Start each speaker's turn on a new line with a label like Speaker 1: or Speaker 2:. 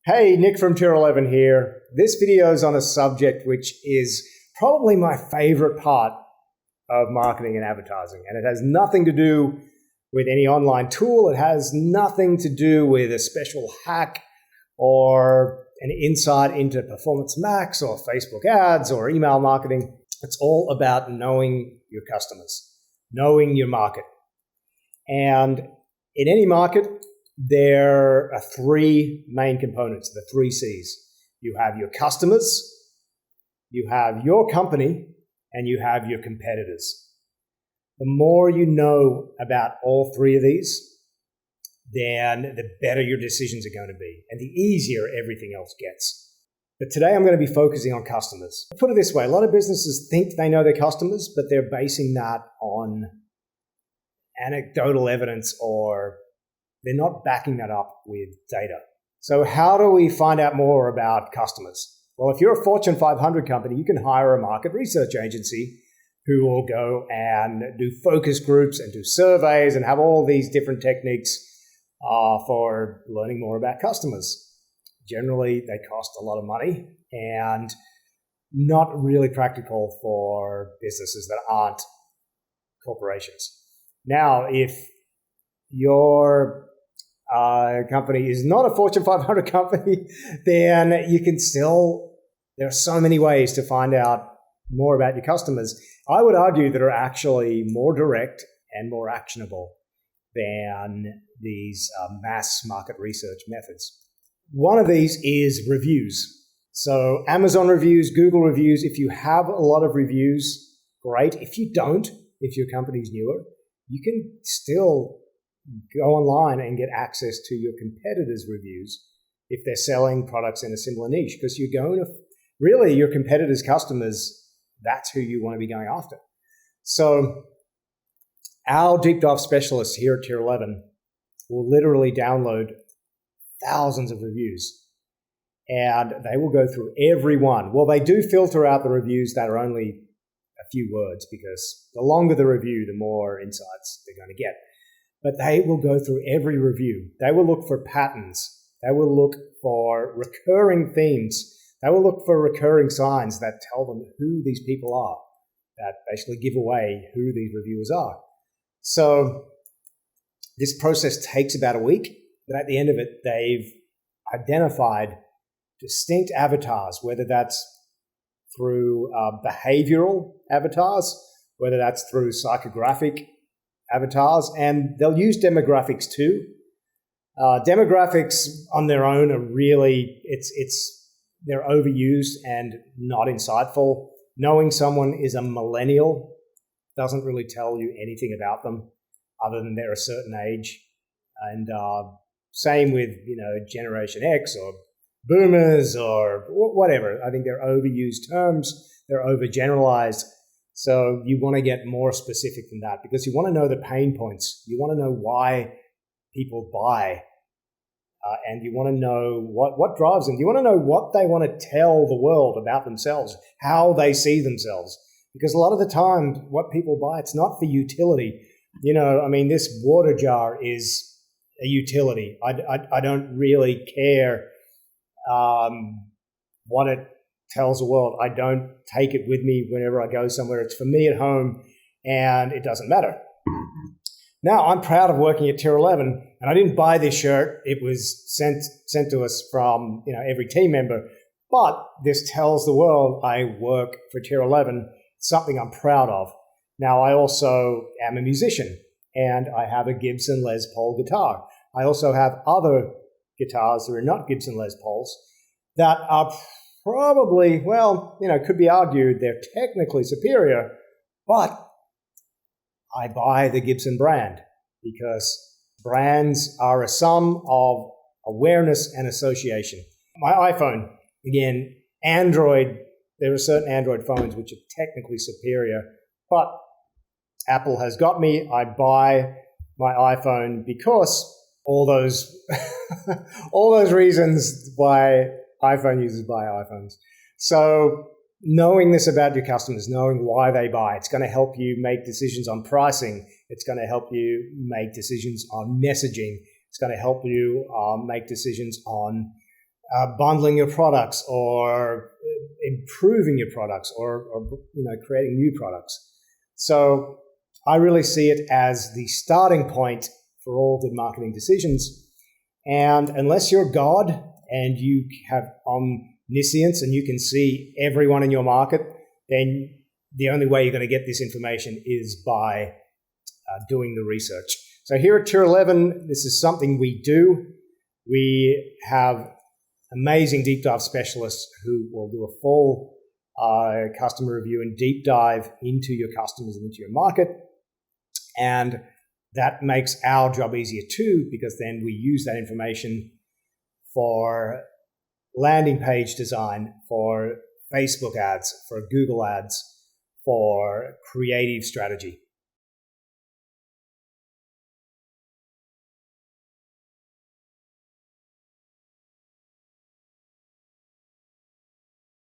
Speaker 1: Hey, Nick from Tier 11 here. This video is on a subject which is probably my favorite part of marketing and advertising, and it has nothing to do with any online tool. It has nothing to do with a special hack or an insight into Performance Max or Facebook ads or email marketing. It's all about knowing your customers, knowing your market. And in any market, there are three main components, the three C's. You have your customers, you have your company, and you have your competitors. The more you know about all three of these, then the better your decisions are going to be, and the easier everything else gets. But today I'm going to be focusing on customers. Put it this way, a lot of businesses think they know their customers, but they're basing that on anecdotal evidence, or they're not backing that up with data. So how do we find out more about customers? Well, if you're a Fortune 500 company, you can hire a market research agency who will go and do focus groups and do surveys and have all these different techniques for learning more about customers. Generally, they cost a lot of money and not really practical for businesses that aren't corporations. Now, if your company is not a Fortune 500 company, then you can still, there are so many ways to find out more about your customers. I would argue that are actually more direct and more actionable than these mass market research methods. One of these is reviews. So Amazon reviews, Google reviews. If you have a lot of reviews, great. If you don't, if your company's newer, you can still go online and get access to your competitors' reviews if they're selling products in a similar niche, because you're going to, really, your competitors' customers, that's who you want to be going after. So our deep dive specialists here at Tier 11 will literally download thousands of reviews, and they will go through every one. Well, they do filter out the reviews that are only a few words, because the longer the review, the more insights they're going to get. But they will go through every review. They will look for patterns. They will look for recurring themes. They will look for recurring signs that tell them who these people are, that basically give away who these reviewers are. So this process takes about a week, but at the end of it, they've identified distinct avatars, whether that's through behavioral avatars, whether that's through psychographic avatars, and they'll use demographics too. Demographics on their own are really, they're overused and not insightful. Knowing someone is a millennial doesn't really tell you anything about them other than they're a certain age. And same with, Generation X or boomers or whatever. I think they're overused terms. They're overgeneralized. So you want to get more specific than that, because you want to know the pain points. You want to know why people buy, and you want to know what drives them. You want to know what they want to tell the world about themselves, how they see themselves. Because a lot of the time, what people buy, it's not for utility. This water jar is a utility. I don't really care what it tells the world. I don't take it with me whenever I go somewhere. It's for me at home, and it doesn't matter. Now, I'm proud of working at Tier 11, and I didn't buy this shirt. It was sent to us from every team member. But this tells the world I work for Tier 11, something I'm proud of. Now, I also am a musician, and I have a Gibson Les Paul guitar. I also have other guitars that are not Gibson Les Pauls that are probably, could be argued they're technically superior, but I buy the Gibson brand because brands are a sum of awareness and association. My iPhone, again, Android, there are certain Android phones which are technically superior, but Apple has got me. I buy my iPhone because all those reasons why iPhone users buy iPhones. So knowing this about your customers, knowing why they buy, it's going to help you make decisions on pricing. It's going to help you make decisions on messaging. It's going to help you make decisions on bundling your products or improving your products or creating new products. So I really see it as the starting point for all good marketing decisions. And unless you're God and you have omniscience and you can see everyone in your market, then the only way you're going to get this information is by doing the research. So here at Tier 11, this is something we do. We have amazing deep dive specialists who will do a full customer review and deep dive into your customers and into your market. And that makes our job easier too, because then we use that information for landing page design, for Facebook ads, for Google ads, for creative strategy.